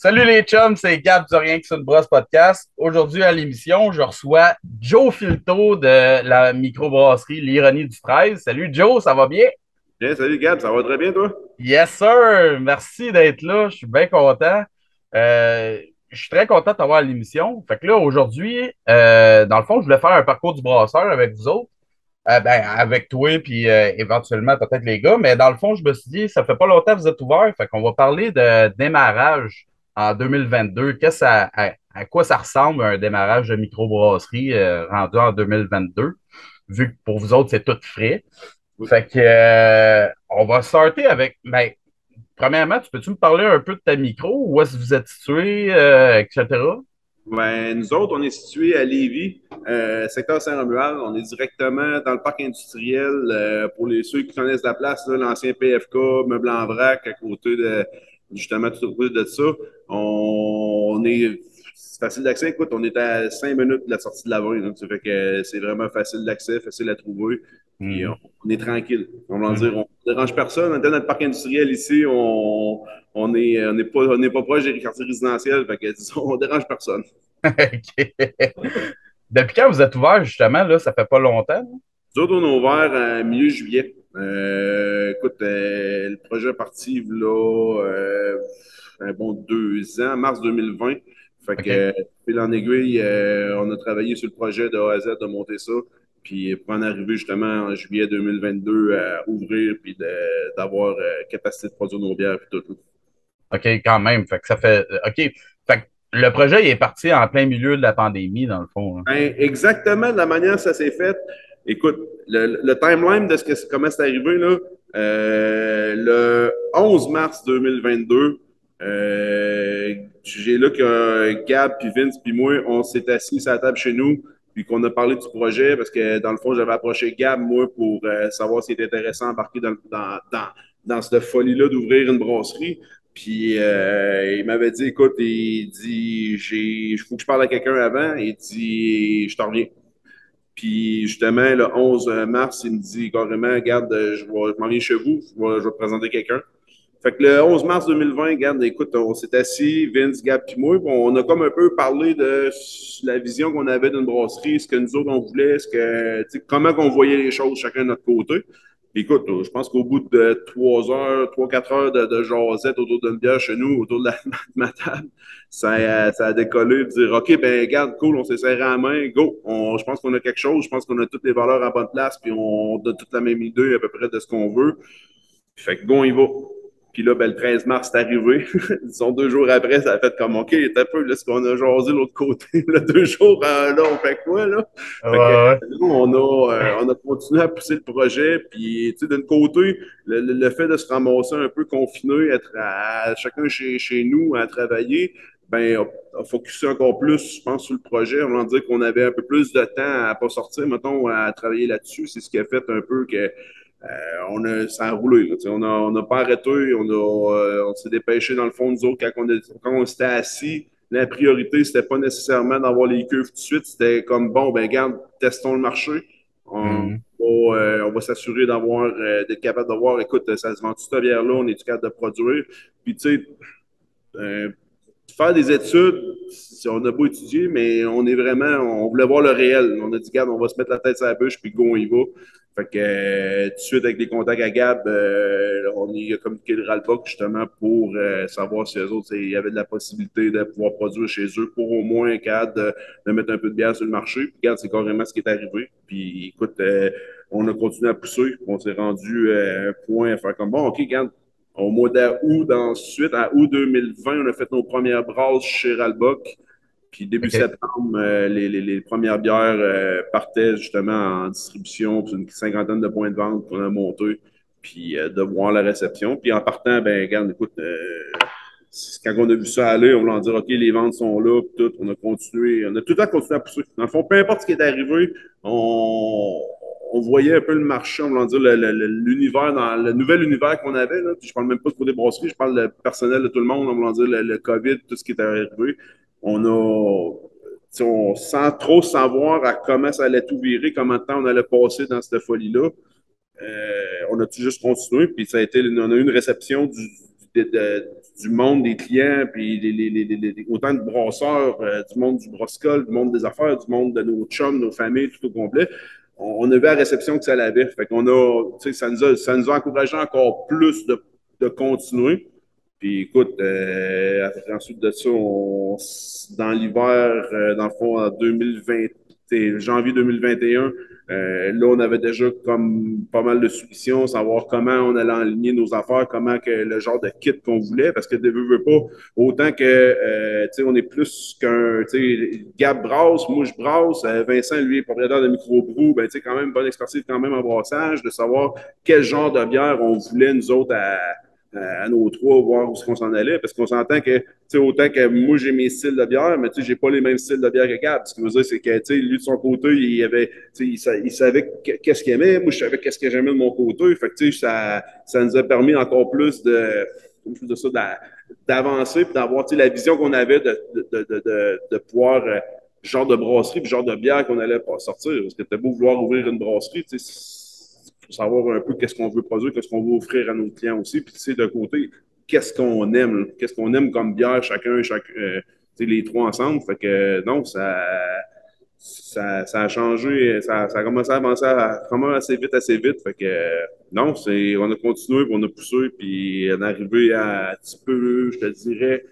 Salut les chums, c'est Gab du Rien que c'est une brosse podcast. Aujourd'hui à l'émission, je reçois Joe Filto de la microbrasserie L'Ironie du 13. Salut Joe, ça va bien? Bien, salut Gab, ça va très bien toi? Yes sir, merci d'être là, je suis bien content. Je suis très content de t'avoir à l'émission. Fait que là, aujourd'hui, dans le fond, je voulais faire un parcours du brasseur avec vous autres. Ben, avec toi, puis éventuellement peut-être les gars. Mais dans le fond, je me suis dit, ça fait pas longtemps que vous êtes ouverts. Fait qu'on va parler de démarrage en 2022. À quoi ça ressemble un démarrage de microbrasserie rendu en 2022, vu que pour vous autres, c'est tout frais. Oui. Fait que on va starter avec. Ben, premièrement, peux-tu me parler un peu de ta micro? Où est-ce que vous êtes situé, etc. Ben, nous autres, on est situé à Lévis, secteur Saint-Romuald. On est directement dans le parc industriel. Pour ceux qui connaissent la place, là, l'ancien PFK, Meuble en vrac, à côté de justement tout à côté de ça. On est c'est facile d'accès. Écoute, on est à 5 minutes de la sortie de la ville. Donc, ça fait que c'est vraiment facile d'accès, facile à trouver. Puis Mhm. on est tranquille. On va dire, Mhm. on ne dérange personne. On est dans notre parc industriel ici. On n'est pas proche des quartiers résidentiels. Fait que, disons, on dérange personne. OK. Depuis quand vous êtes ouvert, justement, là, ça fait pas longtemps? Nous autres, on a ouvert en milieu juillet. Écoute, le projet est parti là, un bon 2 ans, mars 2020. Fait OK. que, fil en aiguille, on a travaillé sur le projet de A à Z de monter ça. Puis pour en arriver justement en juillet 2022 à ouvrir puis d'avoir capacité de produire nos bières et tout. OK, quand même. Fait que ça fait. OK. Fait que le projet il est parti en plein milieu de la pandémie, dans le fond, hein. Ben, exactement de la manière que ça s'est fait. Écoute, le timeline de comment c'est arrivé, là, le 11 mars 2022, j'ai là que Gab, puis Vince, puis moi, on s'est assis à la table chez nous, puis qu'on a parlé du projet, parce que dans le fond, j'avais approché Gab, moi, pour savoir s'il était intéressant d'embarquer dans cette folie-là d'ouvrir une brasserie. Puis il m'avait dit, écoute, il dit, il faut que je parle à quelqu'un avant. Il dit, je t'en reviens. Puis justement, le 11 mars, il me dit carrément, regarde, je m'en viens chez vous, je vais te présenter quelqu'un. Fait que le 11 mars 2020, regarde, écoute, on s'est assis, Vince, Gab, puis moi, puis on a comme un peu parlé de la vision qu'on avait d'une brasserie, ce que nous autres on voulait, comment qu'on voyait les choses chacun de notre côté. Puis écoute, je pense qu'au bout de 3 heures, 3, 4 heures de jasette autour d'une bière chez nous, autour de ma table, ça a décollé, de dire OK, ben regarde, cool, on s'est serré la main, go. Je pense qu'on a quelque chose, je pense qu'on a toutes les valeurs à bonne place, puis on a toute la même idée à peu près de ce qu'on veut. Fait que go, on y va. Puis là, ben, le 13 mars, c'est arrivé. Disons, 2 jours après, ça a fait comme OK, t'as peu, là, ce qu'on a jasé de l'autre côté. Là, 2 jours, là, on fait quoi, là? Ouais, Fait que ouais. nous, on a continué à pousser le projet. Puis, tu sais, d'un côté, le fait de se ramasser un peu confiné, être chacun chez nous à travailler, ben, a focusé encore plus, je pense, sur le projet. On va dire qu'on avait un peu plus de temps à pas sortir, mettons, à travailler là-dessus. C'est ce qui a fait un peu que ça a roulé. Là, on n'a pas arrêté. On s'est dépêché dans le fond, nous autres, quand on s'était assis. La priorité, c'était pas nécessairement d'avoir les cuves tout de suite. C'était comme, bon, ben, regarde, testons le marché. On Mhm. on va s'assurer d'être capable de voir, écoute, ça se vend-tu cette bière-là, on est capable de produire. Puis, tu sais, euh, faire des études, on a beau étudier, mais on voulait voir le réel. On a dit, regarde, on va se mettre la tête sur la bûche, puis go, on y va. Fait que tout de suite, avec les contacts à Gab, on y a communiqué le Ralbock justement pour savoir si eux autres, il y avait de la possibilité de pouvoir produire chez eux pour au moins cadre de mettre un peu de bière sur le marché. Puis regarde, c'est carrément ce qui est arrivé. Puis écoute, on a continué à pousser. On s'est rendu à un point à faire comme bon, OK, regarde, au mois d'août, ensuite, à août 2020, on a fait nos premières brasses chez Ralbock. Puis début OK. septembre, les premières bières partaient justement en distribution, puis une cinquantaine de points de vente qu'on a monté, puis de voir la réception. Puis en partant, ben regarde, écoute, quand on a vu ça aller, on voulait dire, OK, les ventes sont là, puis tout, on a tout le temps continué à pousser. Dans le fond, peu importe ce qui est arrivé, on voyait un peu le marché, on va dire l'univers, dans le nouvel univers qu'on avait. Là. Puis je parle même pas trop des brasseries, je parle du personnel de tout le monde, on va dire le COVID, tout ce qui est arrivé. On a, sans trop savoir à comment ça allait tout virer, comment de temps on allait passer dans cette folie-là, on a tout juste continué, puis ça a été, on a eu une réception du monde des clients, puis autant de brasseurs, du monde du brossicole, du monde des affaires, du monde de nos chums, nos familles, tout au complet. On a vu à la réception que ça l'avait. Fait qu'on a, tu sais, ça nous a encouragé encore plus de continuer. Puis écoute, ensuite de ça, dans l'hiver, dans le fond, en 2020, janvier 2021, là, on avait déjà comme pas mal de solutions, savoir comment on allait aligner nos affaires, comment que le genre de kit qu'on voulait, parce que ne veux pas, autant que, tu sais, on est plus qu'un, tu sais, Gab brasse, moi je brasse, Vincent, lui, est propriétaire de micro-brou, ben, tu sais, quand même, bonne expertise quand même en brassage, de savoir quel genre de bière on voulait, nous autres, à nos trois, voir où est-ce qu'on s'en allait, parce qu'on s'entend que, tu sais, autant que moi, j'ai mes styles de bière, mais tu sais, j'ai pas les mêmes styles de bière que Gab. Ce qui veut dire, c'est que, tu sais, lui, de son côté, il avait, tu sais, il savait qu'est-ce qu'il aimait, moi, je savais qu'est-ce que j'aimais de mon côté. Fait que, tu sais, ça nous a permis encore plus d'avancer, puis d'avoir, tu sais, la vision qu'on avait de pouvoir, genre de brasserie, puis genre de bière qu'on allait pas sortir. Parce que t'as beau vouloir ouvrir une brasserie, tu sais, faut savoir un peu qu'est-ce qu'on veut produire, qu'est-ce qu'on veut offrir à nos clients aussi. Puis, tu sais, de côté, qu'est-ce qu'on aime comme bière, les trois ensemble. Fait que, non, ça a changé, ça a commencé à avancer vraiment assez vite. Fait que, non, on a continué, puis on a poussé, puis on est arrivé à un petit peu, je te dirais,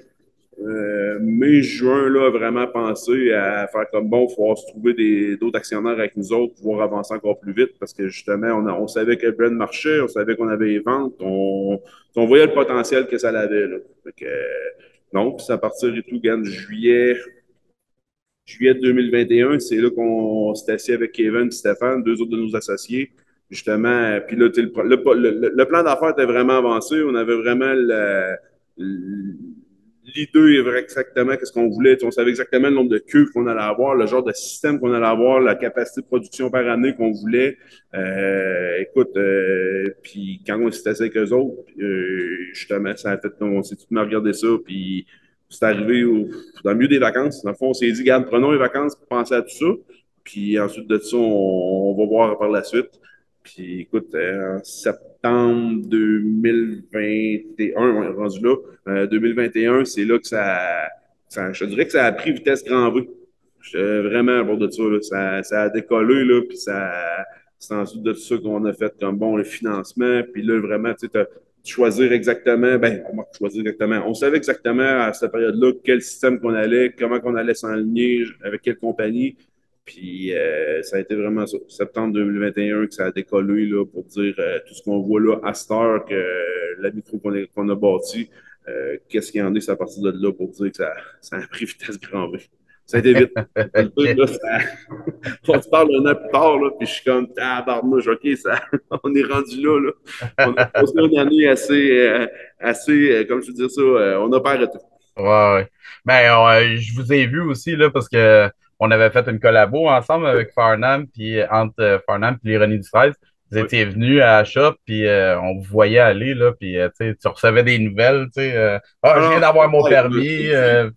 mai-juin, là, vraiment penser à faire comme bon, il faut se trouver d'autres actionnaires avec nous autres, pouvoir avancer encore plus vite parce que justement, on savait que le brand marchait, on savait qu'on avait les ventes, on voyait le potentiel que ça avait. Là. Fait que, non, puis c'est à partir et tout, gagne juillet 2021, c'est là qu'on s'est assis avec Kevin et Stéphane, deux autres de nos associés. Justement, puis là, le plan d'affaires était vraiment avancé. On avait vraiment l'idée est vrai exactement qu'est-ce qu'on voulait. On savait exactement le nombre de cuves qu'on allait avoir, le genre de système qu'on allait avoir, la capacité de production par année qu'on voulait. Écoute, puis quand on s'est assis avec eux autres, justement, ça a fait qu'on s'est tout mis à regarder ça, puis c'est arrivé dans le milieu des vacances. Dans le fond, on s'est dit, regarde, prenons les vacances pour penser à tout ça. Puis ensuite de ça, on va voir par la suite. Puis écoute, en septembre 2021, on est rendu là. 2021, c'est là que je te dirais que ça a pris vitesse grand V. Vraiment à bord de ça, là. Ça a décollé, là, puis c'est ensuite de ça qu'on a fait comme bon le financement. Puis là, vraiment, tu sais, choisir exactement, choisir exactement. On savait exactement à cette période-là quel système qu'on allait, comment qu'on allait s'enligner, avec quelle compagnie. Puis ça a été vraiment ça. Septembre 2021 que ça a décollé là, pour dire tout ce qu'on voit là à cette heure, que la micro qu'on a bâti, qu'est-ce qu'il y en est, c'est à partir de là pour dire que ça a pris vitesse grand V. Ça a été vite. Là, on se parle un an plus tard, là, puis je suis comme, tabarnouche, OK, on est rendu là, là. On a passé une année comme je veux dire ça, on n'a pas arrêté. Ouais, ouais. Ben, je vous ai vu aussi, là, parce que on avait fait une collabo ensemble avec Farnham, puis entre Farnham et l'Ironie du 13. Vous étiez venus à la shop, puis on vous voyait aller, là, puis tu sais, tu recevais des nouvelles, tu sais, ah, je viens Ah, d'avoir mon ouais, permis,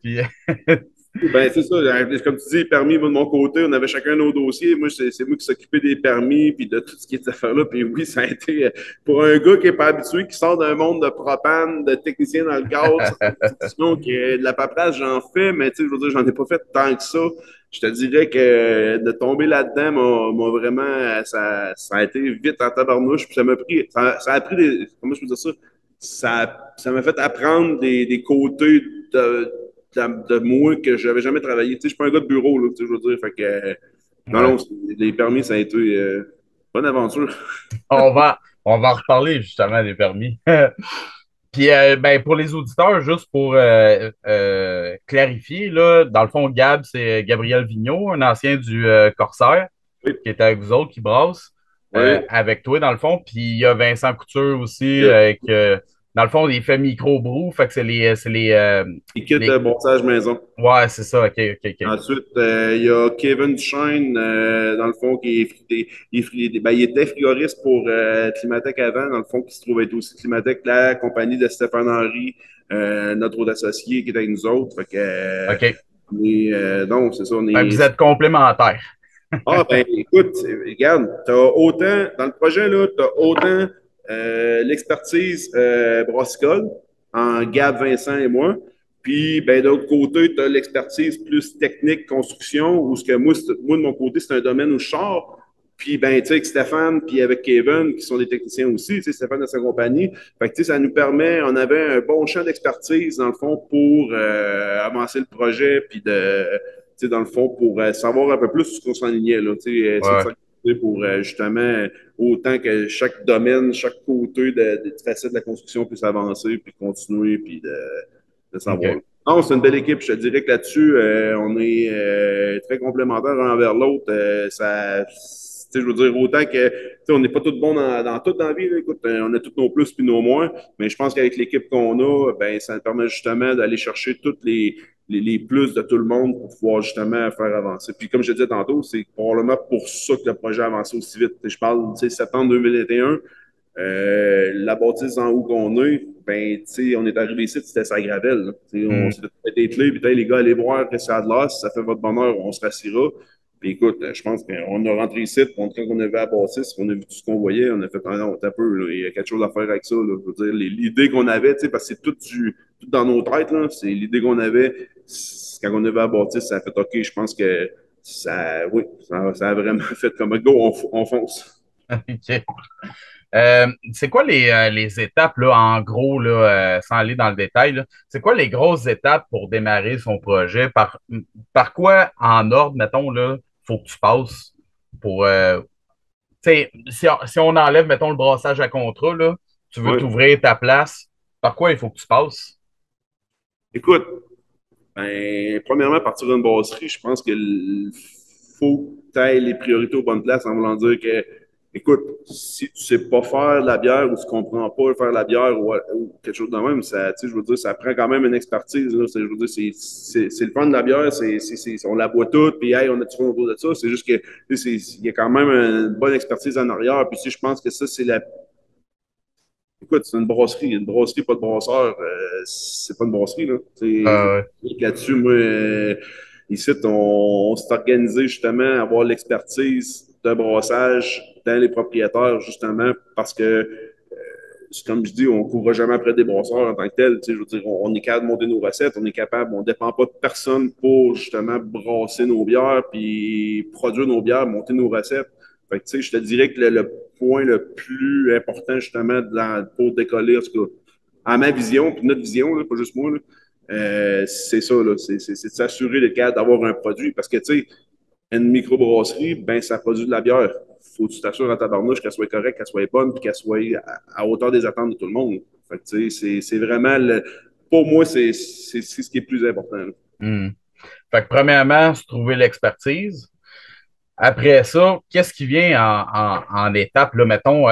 puis ben, c'est ça. Comme tu dis, permis, moi, de mon côté, on avait chacun nos dossiers. Moi, c'est moi qui s'occupais des permis puis de tout ce qui est affaires-là. Puis oui, ça a été pour un gars qui n'est pas habitué, qui sort d'un monde de propane, de technicien dans le gaz, de la paperasse, j'en fais, mais tu sais, je veux dire, j'en ai pas fait tant que ça. Je te dirais que de tomber là-dedans m'a vraiment, ça a été vite en tabarnouche. Puis ça m'a pris, ça a pris comment je peux dire ça? Ça m'a fait apprendre des côtés de moi que je n'avais jamais travaillé. Tu sais, je suis pas un gars de bureau, là, tu sais, je veux dire. Fait que, non, ouais. non, les permis, ça a été bonne aventure. On va, on va en reparler justement des permis. Puis, ben, pour les auditeurs, juste pour clarifier, là, dans le fond, Gab, c'est Gabriel Vigneault, un ancien du Corsair, Oui, qui est avec vous autres, qui brasse oui. avec toi, dans le fond. Puis, il y a Vincent Couture aussi, Yep. avec, dans le fond, il fait micro-brou. Fait que Il quitte les... Bossage Maison. Ouais, c'est ça, OK, OK, OK. Ensuite, il y a Kevin Duchesne, dans le fond, il était frigoriste pour Climatec avant, dans le fond, qui se trouve être aussi Climatec, la compagnie de Stéphane Henry, notre autre associé qui est avec nous autres. Fait que, OK. non, c'est ça, on Fait que est. vous êtes complémentaires. Ah, ben, écoute, regarde, dans le projet, là, tu as autant l'expertise brassicole, en Gab, Vincent et moi. Puis, ben, de l'autre côté, tu as l'expertise plus technique, construction, où ce que moi, de mon côté, c'est un domaine où je sors. Puis, ben, tu sais, avec Stéphane, puis avec Kevin, qui sont des techniciens aussi, tu sais, Stéphane de sa compagnie. Fait que, tu sais, ça nous permet, on avait un bon champ d'expertise, dans le fond, pour avancer le projet, puis tu sais, dans le fond, pour savoir un peu plus ce qu'on s'enlignait, là, tu sais, essayer de Ouais. s'organiser pour justement autant que chaque domaine, chaque côté de facette de la construction puisse avancer, puis continuer, puis de savoir. OK. Non, c'est une belle équipe. Je te dirais que là-dessus, on est très complémentaires l'un envers l'autre. Je veux dire, autant que on n'est pas tous bons dans tout dans la vie. Là. Écoute, on a tous nos plus puis nos moins, mais je pense qu'avec l'équipe qu'on a, ben, ça nous permet justement d'aller chercher tous les plus de tout le monde pour pouvoir justement faire avancer. Puis comme je disais tantôt, c'est probablement pour ça que le projet a avancé aussi vite. Je parle, tu sais, septembre 2021, la bâtisse en haut qu'on est, ben, on est arrivé ici, c'était sa gravelle. Là. On Hmm. s'est fait des clés, puis les gars, allez voir que ça a de l'as, si ça fait votre bonheur, on se rassira. Puis écoute, je pense qu'on a rentré ici, puis quand on avait la bâtisse, on a vu tout ce qu'on voyait, on a fait un non, t'as peu, là, il y a quelque chose à faire avec ça. Là. Je veux dire, l'idée qu'on avait, parce que c'est tout dans nos têtes, là, c'est l'idée qu'on avait, quand on avait la bâtisse, ça a fait OK, je pense que oui, ça a vraiment fait comme go, on fonce. OK. C'est quoi les étapes, là, en gros, là, sans aller dans le détail, là, c'est quoi les grosses étapes pour démarrer son projet? Par quoi, en ordre, mettons, là, faut que tu passes pour, tu sais, si on enlève, mettons, le brassage à contrat, là, tu veux Ouais. t'ouvrir ta place, par quoi il faut que tu passes? Écoute, ben, premièrement, à partir d'une brasserie, je pense qu'il faut que tu ailles les priorités aux bonnes places en voulant dire que, écoute, si tu sais pas faire de la bière ou tu comprends pas faire de la bière ou quelque chose de même, ça, tu sais, je veux dire, ça prend quand même une expertise. Là. Je veux dire, c'est le fun de la bière, on la boit toute, puis hey, on a du fun autour de ça. C'est juste que, tu sais, il y a quand même une bonne expertise en arrière. Puis si je pense que ça, c'est la écoute, c'est une brasserie. Une brasserie, pas de brasseur, c'est pas une brasserie. Là. Euh, Là-dessus, moi, ici, on s'est organisé justement à avoir l'expertise de brassage dans les propriétaires, justement, parce que, comme je dis, on ne courra jamais après des brasseurs en tant que tel. Je veux dire, on est capable de monter nos recettes, on est capable, on ne dépend pas de personne pour justement brasser nos bières, puis produire nos bières, monter nos recettes. Fait que, je te dirais que le point le plus important, justement, pour décoller, en tout cas, à ma vision, puis notre vision, là, pas juste moi, là, c'est ça, là, c'est de s'assurer le cadre d'avoir un produit. Parce que, tu sais, une microbrasserie, ben, ça produit de la bière. Faut que tu t'assures à ta barnouche qu'elle soit correcte, qu'elle soit bonne, puis qu'elle soit à hauteur des attentes de tout le monde. Fait que, tu sais, c'est vraiment, pour moi, c'est ce qui est le plus important. Là. hmm. Fait que premièrement, c'est trouver l'expertise. Après ça, qu'est-ce qui vient en étape, là, mettons,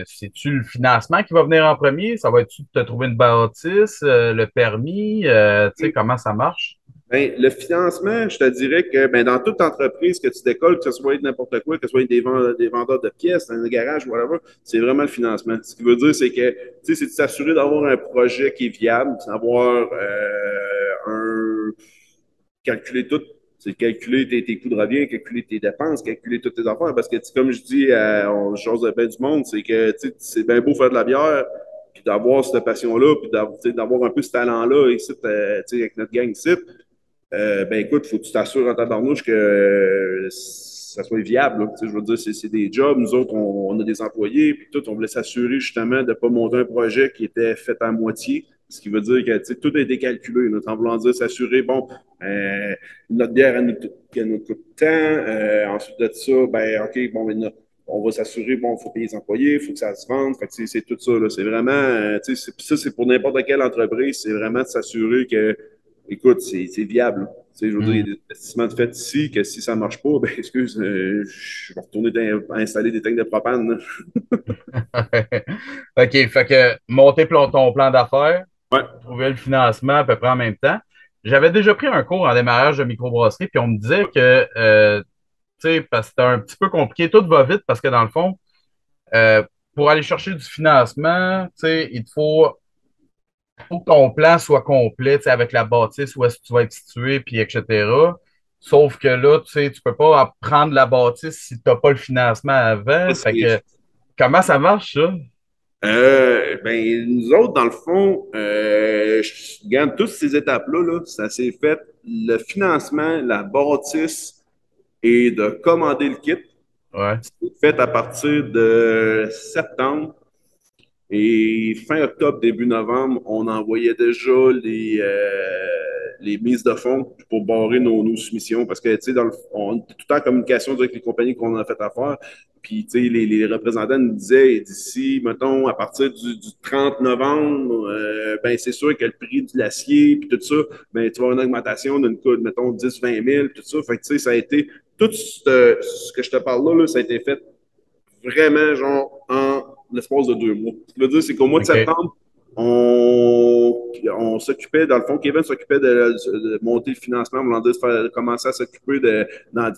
c'est-tu le financement qui va venir en premier? Ça va être-tu de te trouver une bâtisse, le permis, tu sais, comment ça marche? Ben, le financement, je te dirais que ben, dans toute entreprise que tu décolles, que ce soit n'importe quoi, que ce soit des vendeurs de pièces, dans un garage, whatever, c'est vraiment le financement. Ce qui veut dire, c'est que c'est de s'assurer d'avoir un projet qui est viable, d'avoir calculer tout. C'est calculer tes coûts de revient, calculer tes dépenses, calculer toutes tes affaires. Parce que, comme je dis, chose de bien du monde, c'est que c'est bien beau faire de la bière, puis d'avoir cette passion-là, puis d'avoir un peu ce talent-là ici, avec notre gang ici. Ben écoute, il faut que tu t'assures en tabarnouche que ça soit viable. Là. Je veux dire, c'est des jobs. Nous autres, on a des employés, puis tout, on voulait s'assurer justement de ne pas monter un projet qui était fait à moitié. Ce qui veut dire que tout a été calculé. En voulant dire s'assurer, bon, notre bière, elle nous coûte tant. Ensuite de ça, ben, OK, bon, ben, on va s'assurer, bon, il faut payer les employés, il faut que ça se vende. Fait que, c'est tout ça. C'est vraiment, ça, c'est pour n'importe quelle entreprise, c'est vraiment de s'assurer que écoute, c'est viable. Je veux dire, il y a Hmm. des investissements de fait ici que si ça ne marche pas, ben excuse, je vais retourner installer des tanks de propane. Là. OK, fait que monter ton plan d'affaires, Ouais, trouver le financement à peu près en même temps. J'avais déjà pris un cours en démarrage de microbrasserie, puis on me disait que, tu sais, parce que c'était un petit peu compliqué, tout va vite parce que dans le fond, euh, pour aller chercher du financement, tu sais, faut que ton plan soit complet, tu sais, avec la bâtisse, où est-ce que tu vas être situé, puis etc. Sauf que là, tu sais, tu peux pas prendre la bâtisse si tu n'as pas le financement avant. Fait c'est que, comment ça marche, ça? Ben, nous autres, dans le fond, je regarde toutes ces étapes-là, là, ça s'est fait le financement, la bâtisse et de commander le kit. Ouais. C'est fait à partir de septembre. Et fin octobre, début novembre, on envoyait déjà les mises de fonds pour barrer nos soumissions parce que, tu sais, on était tout le temps en communication avec les compagnies qu'on a fait affaire. Puis, tu sais, les représentants nous disaient d'ici, mettons, à partir du 30 novembre, ben, c'est sûr que le prix de l'acier, puis tout ça, ben, tu vas avoir une augmentation d'une coût, mettons, 10, 20 000, tout ça. Fait que, tu sais, ça a été, tout ce que je te parle là, ça a été fait vraiment genre en l'espace de 2 mois. Ce qui veut dire, c'est qu'au mois de OK. septembre, on s'occupait, dans le fond, Kevin s'occupait de monter le financement, on de commencer à s'occuper de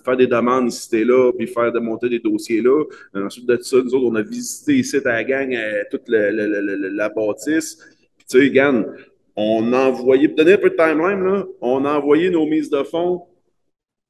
faire des demandes ici et là, puis de monter des dossiers là. Ensuite de ça, nous autres, on a visité ici à la gang toute la bâtisse. Puis tu sais, Gann, on a envoyé, pour donner un peu de timeline, là, on a envoyé nos mises de fonds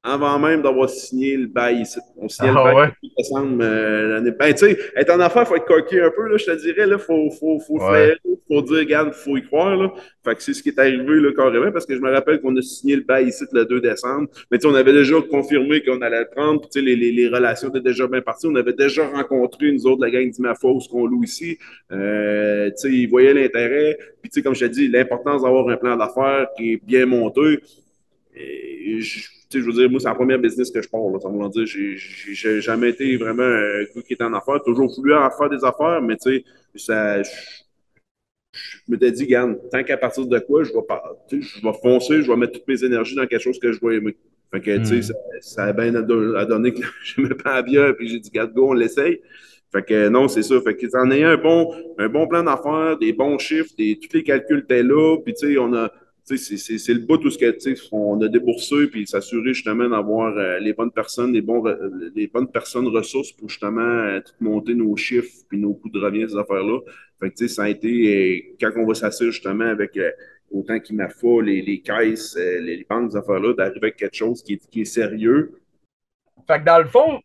avant même d'avoir signé le bail ici. On signait le Ah bail ouais? depuis décembre l'année. Ben, tu sais, être en affaires, il faut être coquille un peu, là, je te dirais. Là, faut Ouais. flairer, faut dire, regarde, il faut y croire. Là. Fait que c'est ce qui est arrivé là, carrément, parce que je me rappelle qu'on a signé le bail ici le 2 décembre. Mais tu sais, on avait déjà confirmé qu'on allait le prendre. Puis, tu sais, les relations étaient déjà bien parties. On avait déjà rencontré, nous autres, la gang d'Imafos qu'on loue ici. Tu sais, ils voyaient l'intérêt. Puis, tu sais, comme je te dis, l'importance d'avoir un plan d'affaires qui est bien monté. Et je veux dire, moi, c'est la première business que je pars. Là, ça veut dire, j'ai jamais été vraiment un gars qui était en affaires. Toujours voulu en faire des affaires, mais tu sais, je m'étais dit, regarde, tant qu'à partir de quoi, je vais foncer, je vais mettre toutes mes énergies dans quelque chose que je vais aimer. Fait que, tu sais, Hmm. ça a bien à donner que je n'aimais pas la bière, puis j'ai dit, regarde, go, on l'essaye. Fait que non, c'est ça. Fait que en ayant un bon plan d'affaires, des bons chiffres, tous les calculs étaient là, puis tu sais, c'est le bout tout ce que, tu sais, on a déboursé, puis s'assurer justement d'avoir les bonnes personnes, les bonnes personnes ressources pour justement tout monter nos chiffres, puis nos coûts de revient, ces affaires-là. Fait que, tu sais, ça a été, quand on va s'assurer justement avec autant qu'il m'a fait, les caisses, les banques, ces affaires-là, d'arriver avec quelque chose qui est sérieux. Fait que dans le fond,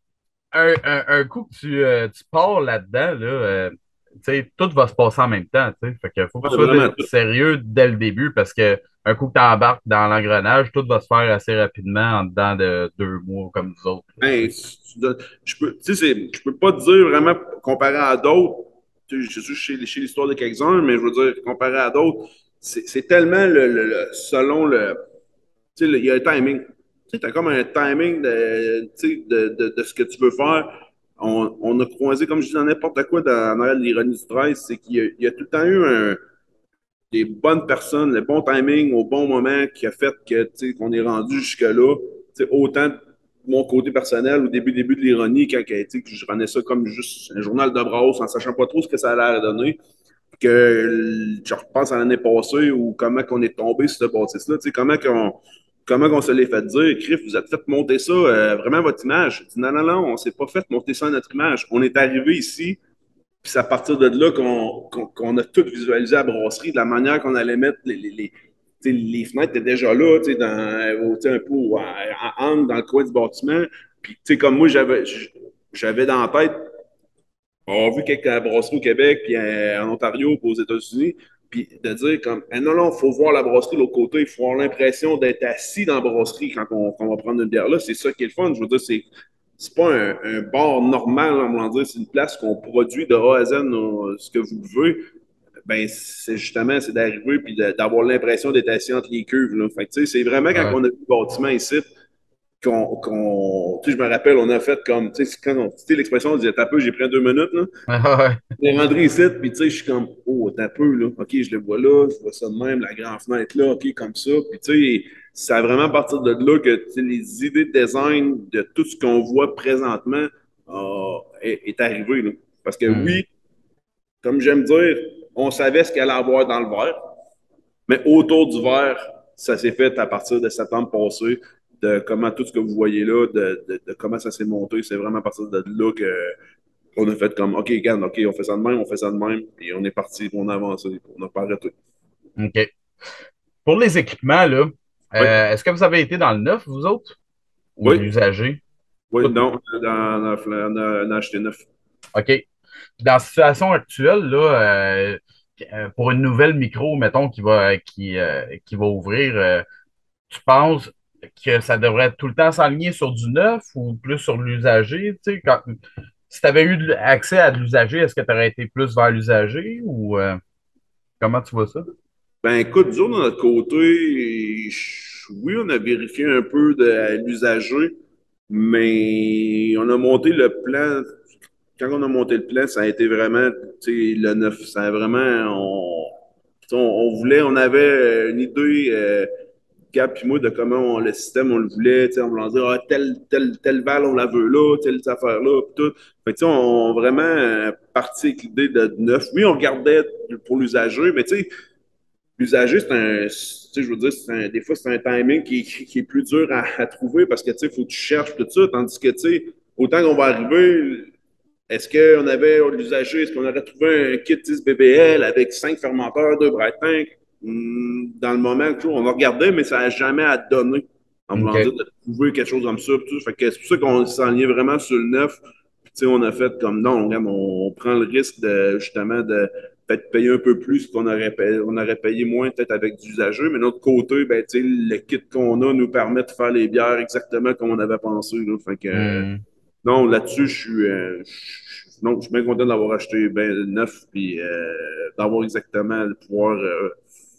un coup que tu pars là-dedans, là, tu sais, tout va se passer en même temps. Tu sais. Fait que faut que tu Ouais, sois vraiment tout. sérieux dès le début parce que un coup que tu embarques dans l'engrenage, tout va se faire assez rapidement en dedans de 2 mois comme nous autres. Là, tu Ben, sais. je peux pas te dire vraiment comparé à d'autres. Je suis chez l'histoire de quelques-uns, mais je veux dire, comparé à d'autres, c'est tellement selon le. Tu sais, il y a un timing. Tu sais, as comme un timing tu sais, de ce que tu veux faire. On a croisé, comme je dis, dans n'importe quoi dans l'ironie du 13, c'est qu'il y a tout le temps eu des bonnes personnes, le bon timing au bon moment qui a fait que, tu sais, qu'on est rendu jusque-là. Tu sais, autant de mon côté personnel, au début de l'ironie, quand tu sais, que je rendais ça comme juste un journal de brosse en sachant pas trop ce que ça allait donner que je repense à l'année passée ou comment qu'on est tombé sur ce bâtisse-là, tu sais, comment qu'on se l'est fait dire, Criff, vous êtes fait monter ça, vraiment votre image. Je dis, non, non, non, on s'est pas fait monter ça à notre image. On est arrivé ici, puis c'est à partir de là qu'on a tout visualisé à la brasserie, de la manière qu'on allait mettre les fenêtres étaient déjà là, un peu en angle dans le coin du bâtiment. Puis, comme moi, j'avais dans la tête on a vu quelques brasseries au Québec, puis en Ontario, puis aux États-Unis, puis de dire comme, non, non, il faut voir la brasserie de l'autre côté, il faut avoir l'impression d'être assis dans la brasserie quand on va prendre une bière là. C'est ça qui est le fun. Je veux dire, c'est pas un bar normal, on va dire, c'est une place qu'on produit de A à Z ce que vous voulez. Ben, c'est justement, c'est d'arriver puis d'avoir l'impression d'être assis entre les cuves. Là. Fait que, c'est vraiment quand Ouais. on a vu le bâtiment ici, tu sais, je me rappelle, on a fait comme, tu sais, quand tu sais, l'expression, on disait, t'as peu, j'ai pris 2 minutes, là. Ouais. On est rentré ici, puis tu sais, je suis comme, oh, t'as peu, là. OK, je le vois là, je vois ça de même, la grande fenêtre là, OK, comme ça. Puis tu sais, c'est à vraiment à partir de là que tu sais, les idées de design de tout ce qu'on voit présentement est arrivé, là. Parce que Hmm. oui, comme j'aime dire, on savait ce qu'il allait avoir dans le verre, mais autour du verre, ça s'est fait à partir de septembre passé, de comment tout ce que vous voyez là, de comment ça s'est monté. C'est vraiment à partir de là qu'on a fait comme, OK, regarde, OK, on fait ça de même, et on est parti, on a avancé, on n'a pas arrêté. OK. Pour les équipements, là, Oui, est-ce que vous avez été dans le neuf, vous autres, ou oui, l'usager? oui, Tout. non, on a acheté neuf. OK. dans la situation actuelle, là, pour une nouvelle micro, mettons, qui va ouvrir, tu penses que ça devrait tout le temps s'aligner sur du neuf ou plus sur l'usager? Tu sais, si tu avais eu accès à de l'usager, est-ce que tu aurais été plus vers l'usager ou comment tu vois ça? Ben écoute, nous autres, de notre côté, oui, on a vérifié un peu de l'usager, mais on a monté le plan. Quand on a monté le plan, ça a été vraiment, tu sais, le neuf. Ça a vraiment, on voulait, on avait une idée, Gab puis moi, de comment le système, on le voulait, tu sais, on voulait dire, ah, telle balle, on la veut là, telle affaire-là, puis tout. Fait que, tu sais, on vraiment parti avec l'idée de neuf. Oui, on regardait pour l'usager, mais tu sais, l'usager, c'est un, tu sais, je veux dire, des fois, c'est un timing qui est plus dur à trouver parce que, tu sais, il faut que tu cherches tout ça, tandis que, tu sais, autant qu'on va arriver, est-ce qu'on avait l'usager, est-ce qu'on aurait trouvé un kit 10 BBL avec 5 fermenteurs, 2 bright tank? Dans le moment, on a regardé, mais ça n'a jamais à donner. En voulant dire OK. de trouver quelque chose comme ça. Tout. Fait que c'est pour ça qu'on s'enlignait vraiment sur le neuf. Puis, on a fait comme non, regarde, on prend le risque de justement de peut-être payer un peu plus qu'on on aurait payé moins peut-être avec du usageux, mais de notre côté, ben, le kit qu'on a nous permet de faire les bières exactement comme on avait pensé. Là. Fait que Hmm. non, là-dessus, non, je suis bien content d'avoir acheté ben, neuf puis d'avoir exactement le pouvoir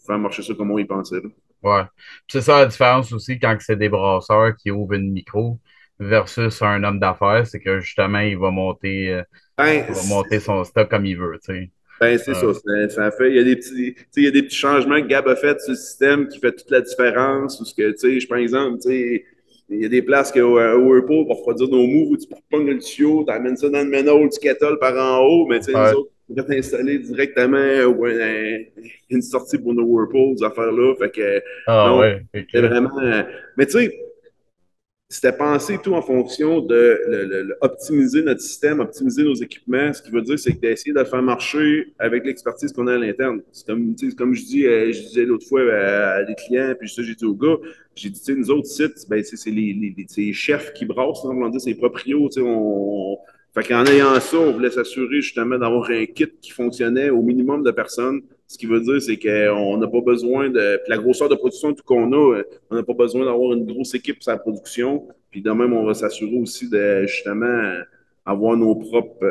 faire marcher ça comme on y pensait. Là. Ouais. Puis c'est ça la différence aussi quand c'est des brasseurs qui ouvrent une micro versus un homme d'affaires, c'est que justement, Ben, il va monter son stock comme il veut, tu sais. ben, c'est Euh, ça. Ça fait, il y a des petits, tu sais, il y a des petits changements que Gab a fait sur le système qui fait toute la différence. Ou ce que, tu sais, par exemple, tu sais, il y a des places au Whirlpool pour refroidir nos moves où tu pognes le tuyau, tu amènes ça dans le manhole du kettle par en haut, mais tu sais, nous ouais. autres, on va t'installer directement une sortie pour nos Whirlpools, ces affaires-là. Fait que, Ah non, ouais, c'est ok. vraiment. Mais tu sais, c'était pensé tout en fonction de optimiser notre système, optimiser nos équipements. Ce qui veut dire, c'est d'essayer de le faire marcher avec l'expertise qu'on a à l'interne. C'est comme, comme je disais l'autre fois à des clients, puis ça, j'ai dit aux gars, j'ai dit, nous autres sites, ben, c'est c'est les chefs qui brassent, on va dire, c'est les proprios, Fait qu'en ayant ça, on voulait s'assurer justement d'avoir un kit qui fonctionnait au minimum de personnes. Ce qui veut dire, c'est qu'on n'a pas besoin de. Puis la grosseur de production tout qu'on a, on n'a pas besoin d'avoir une grosse équipe pour sa production. Puis de même, on va s'assurer aussi de justement avoir nos propres,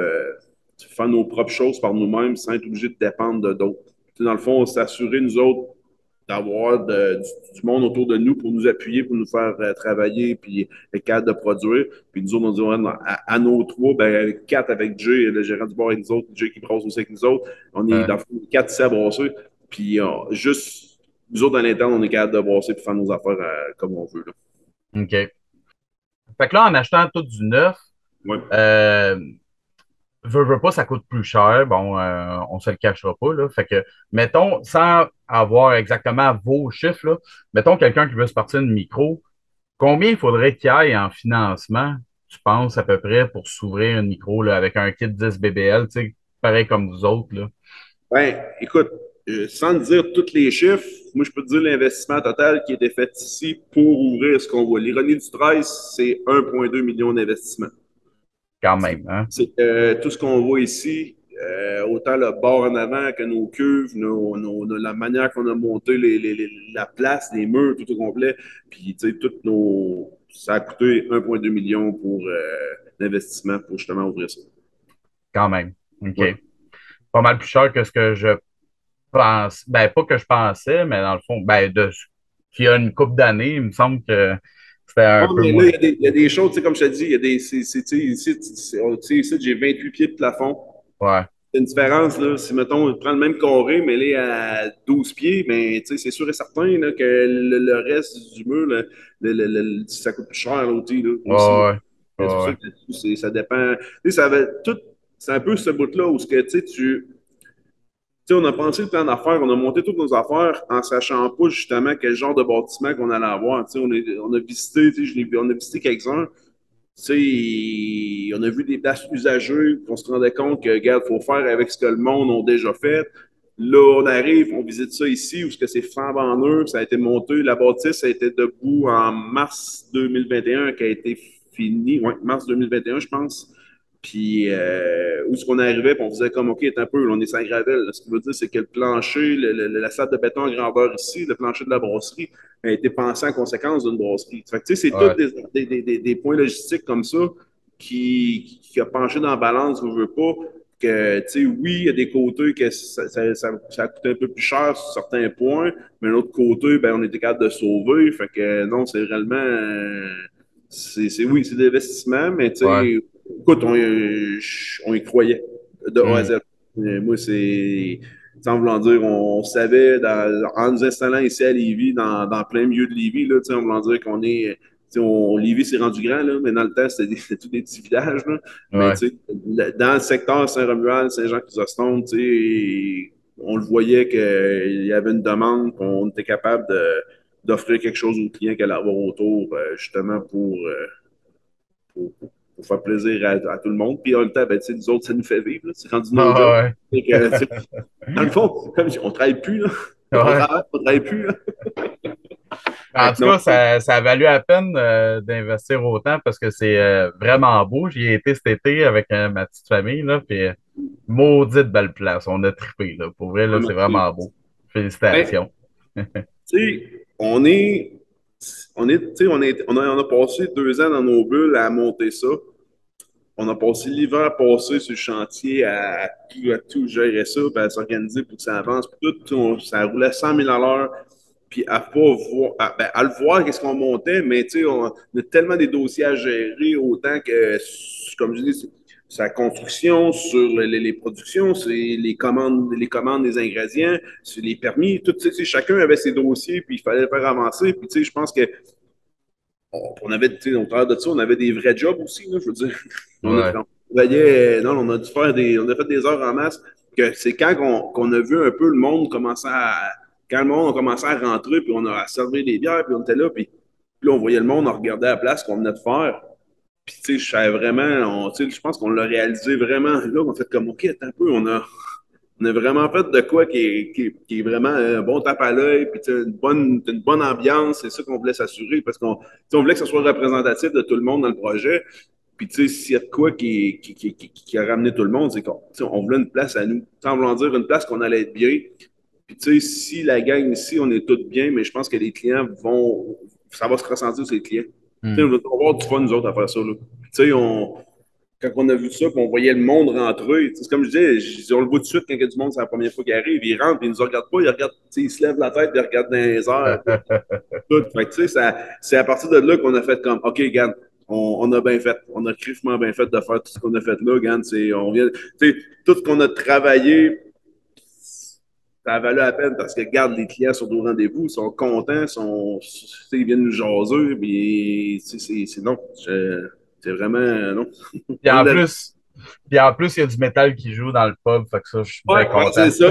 faire nos propres choses par nous-mêmes sans être obligé de dépendre de d'autres. Dans le fond, on s'assurer, nous autres, d'avoir du monde autour de nous pour nous appuyer, pour nous faire travailler, puis être capable de produire. Puis nous autres, on dit ouais, à nos trois, ben, avec quatre avec Jay, le gérant du bar et nous autres, Jay qui brasse aussi avec nous autres, on est Ouais. dans le fond quatre ici à brasser. Puis juste, nous autres, à l'interne, on est capable de brasser et faire nos affaires comme on veut. Là. OK. Fait que là, en achetant tout du neuf, Ouais. euh, veux pas, ça coûte plus cher. Bon, on se le cachera pas, là. Fait que, mettons, sans avoir exactement vos chiffres, là, mettons quelqu'un qui veut se partir une micro, combien il faudrait qu'il aille en financement, tu penses, à peu près, pour s'ouvrir une micro, là, avec un kit 10 BBL, tu sais, pareil comme vous autres, là. Ben, écoute, sans te dire tous les chiffres, moi, je peux te dire l'investissement total qui a été fait ici pour ouvrir ce qu'on voit. L'ironie du 13, c'est 1,2 million d'investissement. Quand même, hein? C'est tout ce qu'on voit ici, autant le bord en avant que nos cuves, la manière qu'on a monté la place, les murs, tout au complet. Puis, tu sais, ça a coûté 1,2 million pour l'investissement pour justement ouvrir ça. Quand même. OK. Ouais. Pas mal plus cher que ce que je pense. Ben, pas que je pensais, mais dans le fond, ben, qu'il y a une couple d'années, il me semble que c'était un Ah, peu mais là, moins. il y a des choses, tu sais, comme je te dis, il y a des. Tu sais, ici, j'ai 28 pieds de plafond. Ouais, C'est une différence, là. Si, mettons, on prend le même carré, mais là, à 12 pieds, mais tu sais, c'est sûr et certain là, que le reste du mur, ça coûte plus cher, là, aussi. ouais, C'est pour ça ouais, que ça dépend. Tu sais, ça va tout. C'est un peu ce bout-là où ce que, tu sais, on a pensé le plan d'affaires, on a monté toutes nos affaires en sachant pas justement quel genre de bâtiment qu'on allait avoir. Tu sais, on a visité, tu sais, on a visité quelques-uns. Tu sais, on a vu des places usagées, on se rendait compte que, regarde, il faut faire avec ce que le monde a déjà fait. Là, on arrive, on visite ça ici, où ce que c'est flambant neuf, ça a été monté. La bâtisse a été debout en mars 2021, qui a été fini, ouais, mars 2021, je pense. Puis, où est-ce qu'on arrivait, puis on faisait comme, OK, un peu, là, on est sans gravel. Là. Ce qui veut dire, c'est que le plancher, la slab de béton à grandeur ici, le plancher de la brasserie, a été pensé en conséquence d'une brasserie. Fait que, tu sais, c'est tous Ouais. des points logistiques comme ça qui a penché dans la balance, je veux pas. Que, tu sais, oui, il y a des côtés que ça a coûté un peu plus cher sur certains points, mais l'autre côté, ben, on était capable de sauver. Fait que non, c'est réellement. Oui, c'est des investissements, mais tu Ouais. sais, écoute, on y croyait de A à Hmm. Z. Moi, sans vouloir dire, on savait, en nous installant ici à Lévis, dans plein milieu de Lévis, là, en voulant dire qu'on est. Lévis s'est rendu grand, là, mais dans le temps, c'était tous des petits villages. Là. Mais Ouais. dans le secteur Saint-Romuald, Saint-Jean-Chrysostome, on le voyait qu'il y avait une demande, qu'on était capable d'offrir quelque chose aux clients qu'elle allait avoir autour, justement pour faire plaisir à tout le monde. Puis en même temps, ben, nous autres, ça nous fait vivre. C'est rendu nos jobs. Ah, Et que, dans le fond, comme on travaille plus, là. ouais. On Ouais. travaille, on travaille plus. Là. Fait En que tout non. cas, ça a valu la peine d'investir autant parce que c'est vraiment beau. J'y ai été cet été avec ma petite famille, là, puis maudite belle place. On a trippé, là. Pour vrai, Ah, là, c'est merci. vraiment beau. Ben, Félicitations. tu sais, on a passé 2 ans dans nos bulles à monter ça. On a passé l'hiver passé sur le chantier à tout gérer ça, puis à s'organiser pour que ça avance. Puis ça roulait 100 000 à l'heure. Puis à pas voir, à le voir, qu'est-ce qu'on montait, mais tu sais, on a tellement des dossiers à gérer, autant que, comme je dis, c'est la construction, sur les productions, c'est les commandes des ingrédients, c'est les permis, tout, tu sais, chacun avait ses dossiers, puis il fallait le faire avancer. Puis tu sais, je pense que on avait, tu sais, au travers de ça, on avait des vrais jobs aussi, là, je veux dire. Ouais. On travaillait, non, on a dû on a fait des heures en masse, que c'est quand qu'on a vu un peu le monde commencer quand le monde a commencé à rentrer, puis on a servi des bières, puis on était là, puis là, on voyait le monde, on regardait la place qu'on venait de faire. Puis, tu sais, je savais vraiment, tu sais, je pense qu'on l'a réalisé vraiment là, on a fait comme, OK, attends un peu, on a vraiment fait de quoi qui est vraiment un bon tape à l'œil, puis une bonne ambiance, c'est ça qu'on voulait s'assurer, parce qu'on voulait que ce soit représentatif de tout le monde dans le projet. Puis, tu sais, s'il y a de quoi qui a ramené tout le monde, c'est qu'on voulait une place à nous. Sans vouloir dire une place qu'on allait être bien. Puis, tu sais, si la gang ici, on est tous bien, mais je pense que les clients ça va se ressentir sur les clients. Tu sais, Hmm. on va avoir du fun, nous autres, à faire ça, là. Tu sais, quand on a vu ça, puis on voyait le monde rentrer, c'est comme je disais, on le voit tout de suite quand il y a du monde, c'est la première fois qu'il arrive, il rentre, puis il ne nous regarde pas, il se lève la tête, puis il regarde dans les airs, tout. Fait que, tu sais, c'est à partir de là qu'on a fait comme, OK, regarde, on a bien fait, on a crissement bien fait de faire tout ce qu'on a fait là, regarde, tout ce qu'on a travaillé, ça a valu la peine parce que, regarde, les clients sont au rendez-vous, ils sont contents, ils viennent nous jaser, puis, non, c'est vraiment, non. Puis On en l'a. plus, puis en plus, il y a du métal qui joue dans le pub, fait que ça, je suis Ouais, bien ouais, content. c'est ça.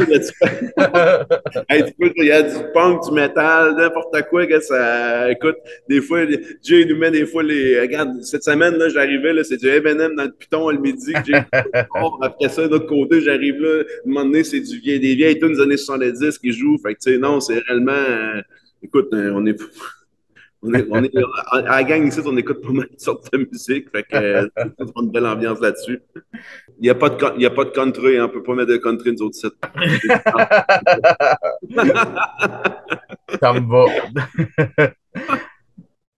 Hey, il y a du punk, du métal, n'importe quoi. Que ça, écoute, des fois, Jay nous met des fois les. Regarde, cette semaine, là, j'arrivais, là, c'est du M&M dans le piton le midi que Jay. Après ça, de l'autre côté, j'arrive là. À un moment donné, c'est des vieilles tunes des années 70 qui jouent. Fait que, tu sais, non, c'est réellement. Écoute, à la gang ici, on écoute pas mal de sortes de musique. Fait que, c'est une belle ambiance là-dessus. Il y a pas de country, hein, on peut pas mettre de country, nous autres sites. Ça me va.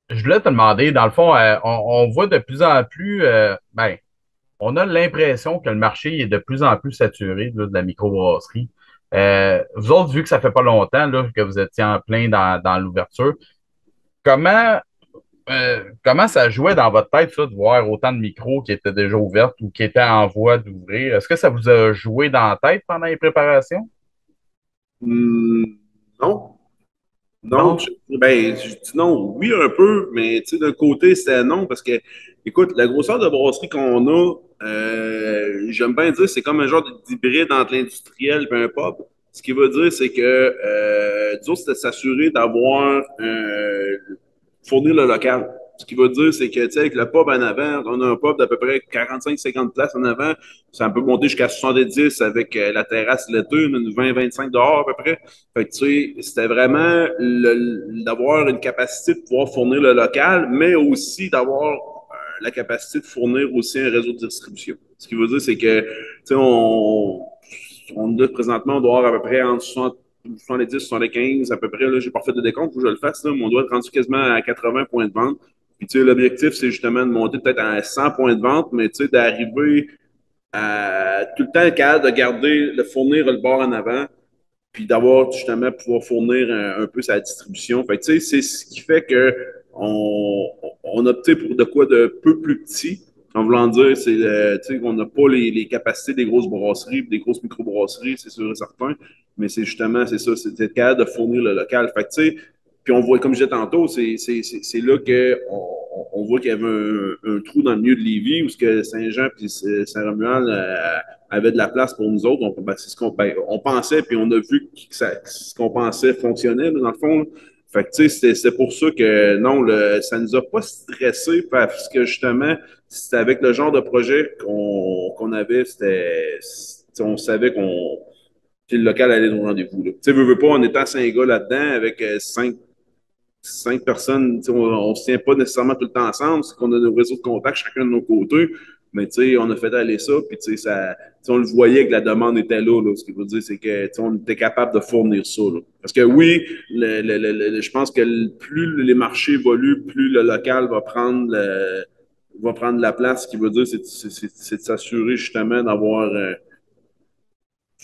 Je voulais te demander, dans le fond, on voit de plus en plus, ben, on a l'impression que le marché est de plus en plus saturé là, de la microbrasserie. Vous autres, vu que ça fait pas longtemps là, que vous étiez en plein dans l'ouverture, comment, comment ça jouait dans votre tête, ça, de voir autant de micros qui étaient déjà ouvertes ou qui étaient en voie d'ouvrir? Est-ce que ça vous a joué dans la tête pendant les préparations? Hmm, non. Non, Non? je dis non, oui un peu, mais tu sais, d'un côté, c'est non, parce que, écoute, la grosseur de brasserie qu'on a, j'aime bien dire, c'est comme un genre d'hybride entre l'industriel et un pub. Ce qui veut dire, c'est que, nous autres, c'était de s'assurer d'avoir, fournir le local. Ce qui veut dire, c'est que, tu sais, avec le pub en avant, on a un pub d'à peu près 45-50 places en avant. Ça peut monter jusqu'à 70 avec la terrasse l'été, une 20-25 dehors à peu près. Fait que, tu sais, c'était vraiment d'avoir une capacité de pouvoir fournir le local, mais aussi d'avoir la capacité de fournir aussi un réseau de distribution. Ce qui veut dire, c'est que, tu sais, présentement, on doit avoir à peu près entre 60 70, 75, à peu près, là, j'ai pas fait de décompte, faut que je le fasse, là, mais on doit être rendu quasiment à 80 points de vente. Puis, tu sais, l'objectif, c'est justement de monter peut-être à 100 points de vente, mais, tu sais, d'arriver à tout le temps être capable de garder, de fournir le bord en avant, puis d'avoir justement pouvoir fournir un peu sa distribution. Fait que, tu sais, c'est ce qui fait que on a opté pour de quoi de peu plus petit. En voulant dire, c'est tu sais, qu'on n'a pas les capacités des grosses brasseries, des grosses microbrasseries, c'est sûr et certain. Mais c'est justement, c'est ça, c'est d'être capable de fournir le local. Fait que, tu sais, puis on voit, comme je disais tantôt, c'est là qu'on voit qu'il y avait un trou dans le milieu de Lévis où ce que Saint-Jean puis Saint-Romuald avait de la place pour nous autres. Ben, c'est ce qu'on on pensait, puis on a vu que ce qu'on pensait fonctionnait, dans le fond. Fait que, tu sais, c'est pour ça que, non, ça nous a pas stressé parce que, justement, c'était avec le genre de projet qu'on avait, on savait que le local allait au rendez-vous. Tu sais, veux pas, on était à 5 gars là-dedans avec 5 personnes, on ne se tient pas nécessairement tout le temps ensemble, c'est qu'on a nos réseaux de contacts chacun de nos côtés, mais on a fait aller ça, puis on le voyait que la demande était là, ce qui veut dire, c'est que on était capable de fournir ça. Là. Parce que oui, je pense que plus les marchés évoluent, plus le local va prendre la place, ce qui veut dire, c'est de s'assurer justement d'avoir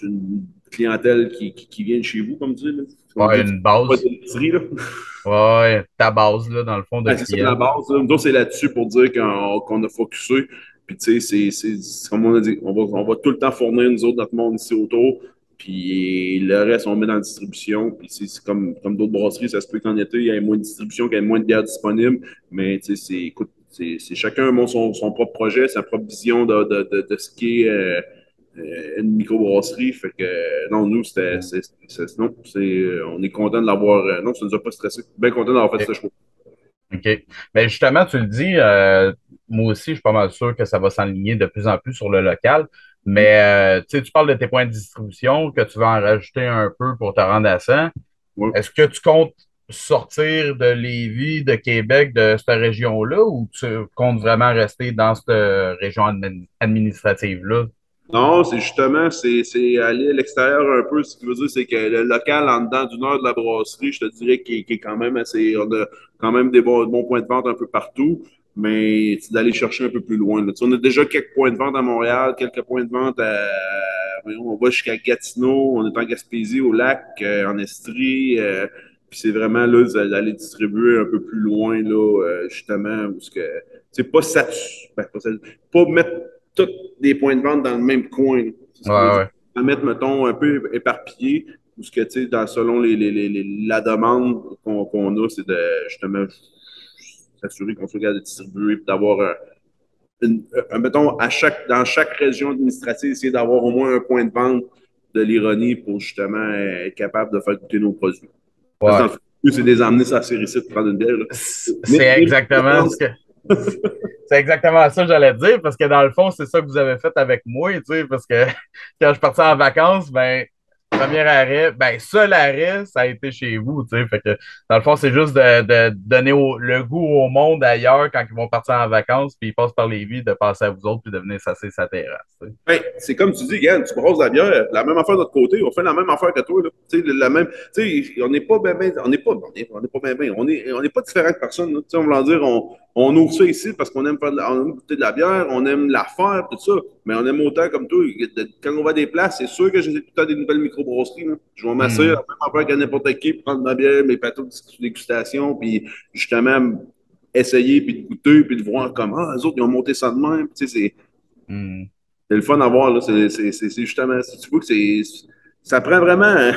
une clientèle qui vient de chez vous, comme tu dis. Là. On Ouais, dit une pas base. d'épicerie, là. Ouais, ta base, là, dans le fond, de Ouais, c'est ça la clients. base. Là. Nous, c'est là-dessus pour dire qu'on a focusé. Puis, tu sais, comme on a dit, on va tout le temps fournir, nous autres, notre monde ici autour. Puis, le reste, on met dans la distribution. Puis, c'est comme d'autres brasseries, ça se peut qu'en été, il y ait moins de distribution, qu'il y ait moins de bières disponibles. Mais, tu sais, écoute, c'est chacun a son propre projet, sa propre vision de ce qu'est une microbrasserie. Fait que, non, nous, non, on est content de l'avoir. Non, ça nous a pas stressé. Bien content d'avoir fait OK. ce choix. OK. Mais justement, tu le dis, moi aussi, je suis pas mal sûr que ça va s'enligner de plus en plus sur le local. Mais tu sais, tu parles de tes points de distribution, que tu vas en rajouter un peu pour te rendre à 100. Ouais. Est-ce que tu comptes sortir de Lévis, de Québec, de cette région-là, ou tu comptes vraiment rester dans cette région administrative-là? Non, c'est justement, c'est aller à l'extérieur un peu. Ce qui veut dire, c'est que le local en dedans d'une heure de la brasserie, je te dirais qu'il est quand même assez. On a quand même des bons points de vente un peu partout, mais c'est d'aller chercher un peu plus loin. Là. Tu sais, on a déjà quelques points de vente à Montréal, quelques points de vente voyons, on va jusqu'à Gatineau, on est en Gaspésie, au lac, en Estrie. Puis c'est vraiment là d'aller distribuer un peu plus loin, là, justement, parce que c'est pas saturé, pas mettre tous des points de vente dans le même coin. C'est ce Ouais, qui veut dire. ouais. À mettre, mettons, un peu éparpillé, parce que, tu sais, selon la demande qu'on a, c'est de justement s'assurer qu'on soit capable de distribuer et d'avoir mettons, dans chaque région administrative, essayer d'avoir au moins un point de vente de l'ironie pour justement être capable de faire goûter nos produits. Parce que Ouais. dans le fond, c'est des emmener sur la série C de prendre une bière. Là. C'est exactement ce que c'est exactement ça que j'allais dire, parce que dans le fond, c'est ça que vous avez fait avec moi, tu sais, parce que quand je suis parti en vacances, ben, premier arrêt, ben, seul arrêt, ça a été chez vous, tu sais, fait que dans le fond, c'est juste de donner le goût au monde ailleurs quand ils vont partir en vacances, puis ils passent par les vies, de passer à vous autres, puis de venir s'asseoir sa terrasse, tu sais. Ben, c'est comme tu dis, Yann, tu brosses la bière, la même affaire de notre côté, on fait la même affaire que toi. Là. La même, on n'est pas on n'est pas on est pas différents que personne. Là. On veut dire, on ouvre ça ici parce qu'on aime on aime goûter de la bière, on aime la faire, tout ça. Mais on aime autant comme toi. Quand on va à des places, c'est sûr que j'ai tout le temps des nouvelles microbrasseries. Là. Je vais m'asseoir la Hmm. même affaire que n'importe qui, prendre ma bière, mes plateaux de dégustation, puis justement essayer, puis de goûter, puis de voir comment les autres, ils ont monté ça de même. Hmm. C'est le fun à voir, là. C'est justement, si tu vois que ça prend vraiment,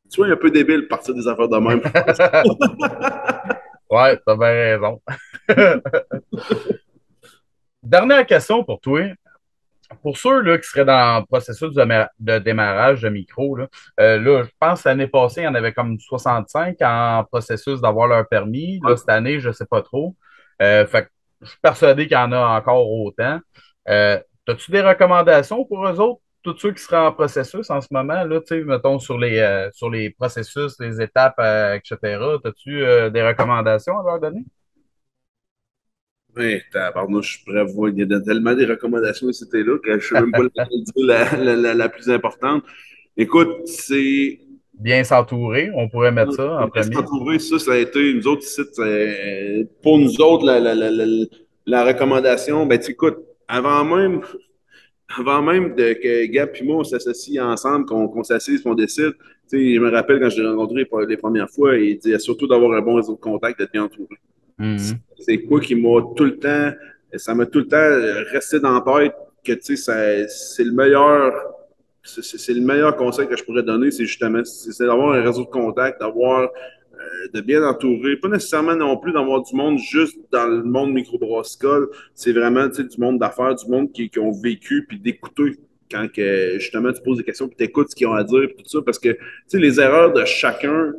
tu vois, un peu débile de partir des affaires de même. Ouais, t'as bien raison. Dernière question pour toi. Pour ceux là, qui seraient dans le processus de démarrage de micro, là, je pense que l'année passée, il y en avait comme 65 en processus d'avoir leur permis. Là, cette année, je ne sais pas trop. Fait que je suis persuadé qu'il y en a encore autant. As-tu des recommandations pour eux autres, tous ceux qui seraient en processus en ce moment, là, tu sais, mettons sur les processus, les étapes, etc. As-tu des recommandations à leur donner? Ouais, tabarnouche, je pourrais voir, il y a tellement des recommandations c'était là que je ne sais même pas laquelle dire la plus importante. Écoute, c'est Bien s'entourer, on pourrait mettre ça en bien premier. s'entourer, ça a été, nous autres ici, pour nous autres, la recommandation, ben, tu écoute, avant même que Gab et moi, on s'associe ensemble, qu'on s'assise, qu'on décide, tu sais, je me rappelle quand je l'ai rencontré les premières fois, il disait surtout d'avoir un bon réseau de contact, d'être bien entouré. Mhm. C'est quoi qui m'a tout le temps, ça m'a tout le temps resté dans la tête que, tu sais, c'est le meilleur, c'est le meilleur conseil que je pourrais donner, c'est justement, c'est d'avoir un réseau de contact, de bien entourer, pas nécessairement non plus d'avoir du monde juste dans le monde microbrassicole, c'est vraiment, tu sais, du monde d'affaires, du monde qui ont vécu, puis d'écouter quand que, justement tu poses des questions, puis tu écoutes ce qu'ils ont à dire, puis tout ça, parce que, tu sais, les erreurs de chacun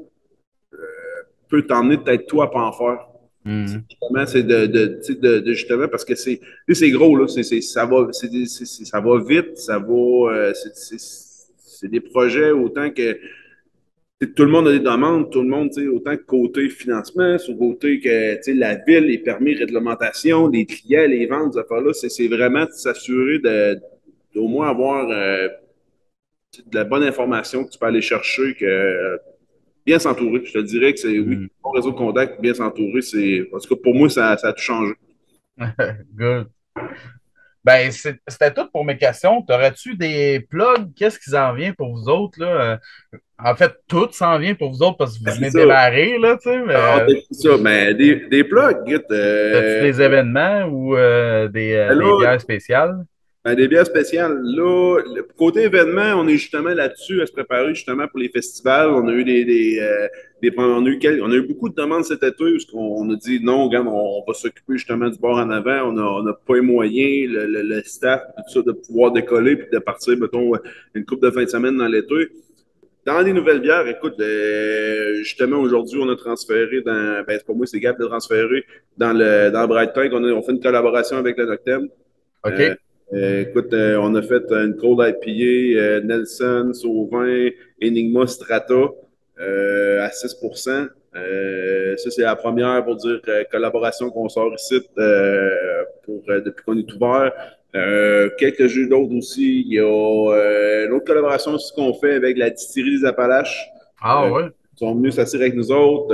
peut t'emmener peut-être toi à pas en faire. Mhm. Justement, c'est tu sais, justement parce que tu sais, c'est gros, là. Ça va, ça va vite, ça va. C'est des projets autant que tu sais, tout le monde a des demandes, tout le monde, tu sais, autant que côté financement, sur côté que tu sais, la ville, les permis, réglementation, les clients, les ventes, ces affaires-là, c'est vraiment de s'assurer d'au moins avoir de la bonne information que tu peux aller chercher, que bien s'entourer. Je te dirais que c'est, oui, Mhm. bon réseau de contact, bien s'entourer, c'est, en tout cas, pour moi, ça a tout changé. Good. Ben, c'était tout pour mes questions. T'aurais-tu des plugs? Qu'est-ce qui s'en vient pour vous autres, là? En fait, tout s'en vient pour vous autres parce que vous C'est venez de ça. démarrer, là, tu sais, Ah, mais c'est ça. Mais des plugs, gars, as-tu des événements ou des là, bières spéciales? des bières spéciales. Là, côté événement, on est justement là-dessus à se préparer justement pour les festivals. On a eu on a eu beaucoup de demandes cet été parce qu'on a dit non, regarde, on va s'occuper justement du bord en avant. On a pas les moyens, le staff, tout ça, de pouvoir décoller puis de partir, mettons, une couple de fin de semaine dans l'été. Dans les nouvelles bières, écoute, justement, aujourd'hui, on a transféré ben, c'est pas moi, c'est Gab de transférer dans le Bright Tank. On fait une collaboration avec le Noctem. Euh, OK. écoute, on a fait une cold IPA, Nelson, Sauvin, Enigma Strata à 6%. Ça, c'est la première pour dire collaboration qu'on sort ici depuis qu'on est ouvert. Quelques jeux d'autres aussi. Il y a une autre collaboration aussi qu'on fait avec la distillerie des Appalaches. Ah Euh, ouais. ils sont venus s'asseoir avec nous autres.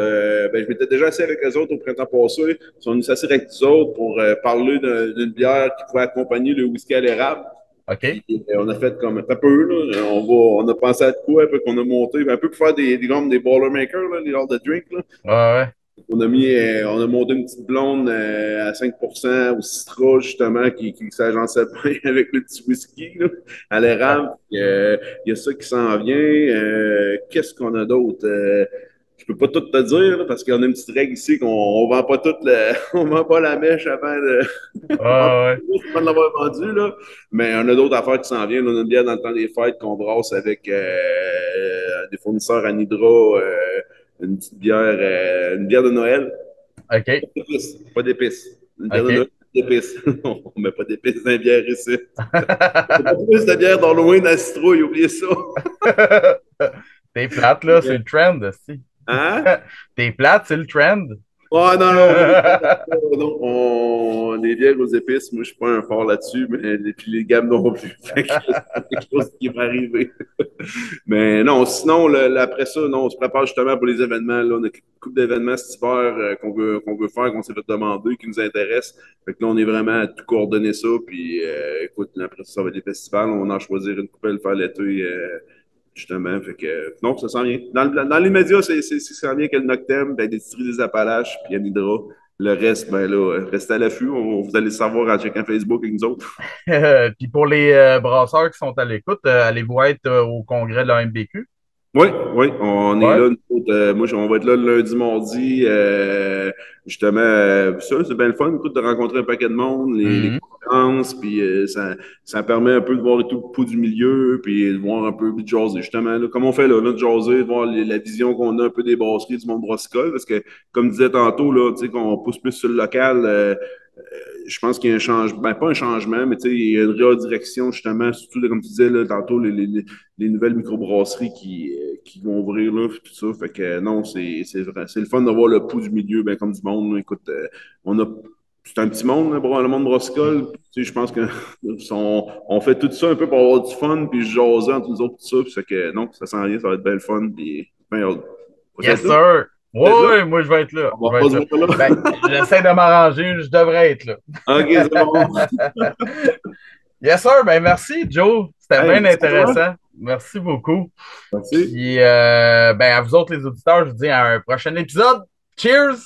Ben, je m'étais déjà assis avec eux autres au printemps passé. Ils sont venus s'asseoir avec nous autres pour parler d'une bière qui pouvait accompagner le whisky à l'érable. OK. Puis on a fait comme un peu, là, on a pensé à de quoi, un peu qu'on a monté, un peu pour faire comme des Boilermakers, là, les genres de drink. Là. Ouais, ouais. On a monté une petite blonde à 5% au citron, justement, qui s'agençait bien avec le petit whisky là, à l'érable. Il y a ça qui s'en vient. Qu'est-ce qu'on a d'autre? Je peux pas tout te dire là, parce qu'on a une petite règle ici qu'on on vend pas on vend pas la mèche Ouais, ouais. avant de l'avoir vendu là. Mais on a d'autres affaires qui s'en viennent. On a une bière dans le temps des fêtes qu'on brasse avec des fournisseurs à Nidra, une petite bière, une bière de Noël. OK. Pas d'épices. Une bière de Noël, OK. pas d'épices. On met pas d'épices dans les bières ici. On met pas plus de bière dans l'Halloween à la citrouille, oubliez ça. T'es plate, là, c'est le trend, aussi. Hein? T'es plate, c'est le trend. Oh non, non, on est pas là-dedans, non. Les bières aux épices, moi je suis pas un fort là-dessus, mais puis les gammes non plus. Fait que c'est quelque chose qui va arriver. Mais non, sinon, après ça, non, on se prépare justement pour les événements. Là. On a une couple d'événements cet hiver qu'on veut faire, qu'on s'est fait demander, qui nous intéressent. Fait que là, on est vraiment à tout coordonner ça. Puis écoute, après ça, ça va être des festivals. On va en choisir une couple à le faire l'été. Justement, fait que non, ça sent bien. Dans les médias, c'est ça sent bien que le Noctem, ben, des distilleries des Appalaches, puis Anhydra. Le reste, ben là, restez à l'affût. Vous allez le savoir en checkant Facebook avec nous autres. Puis pour les brasseurs qui sont à l'écoute, allez-vous être au congrès de la MBQ? Oui, oui, on est Ouais. là. Nous autres, on va être là le lundi, mardi. Justement, ça, c'est bien le fun, écoute, de rencontrer un paquet de monde, les Mhm. conférences, puis ça permet un peu de voir tout le pouls du milieu, puis de voir un peu de jaser, justement, là, comme on fait là, de jaser, de voir la vision qu'on a un peu des brasseries du monde brassicole, parce que, comme je disais tantôt, là, tu sais, qu'on pousse plus sur le local, je pense qu'il y a un changement, ben, pas un changement, mais tu sais, il y a une redirection, justement, surtout, comme tu disais, là, tantôt, les nouvelles microbrasseries qui vont ouvrir, là, tout ça. Fait que non, c'est vrai. C'est le fun d'avoir le pouls du milieu, ben, comme du monde. Là. Écoute, on a c'est un petit monde, là, le monde brossicole. Tu sais, je pense que on fait tout ça un peu pour avoir du fun, puis jaser entre nous autres, tout ça. Puis c'est que non, ça sent rien, ça va être belle fun. Puis, ben, faut Yes, être là. sir. Faut être là. Oui, moi, je vais être là. On Je va vais pas être se là. voir Ben, là. j'essaie de m'arranger, je devrais être là. OK, c'est bon. Yes, sir. Ben, merci, Joe. C'était Hey, bien merci à toi. intéressant. Merci beaucoup. Merci. Puis, ben, à vous autres, les auditeurs, je vous dis à un prochain épisode. Cheers!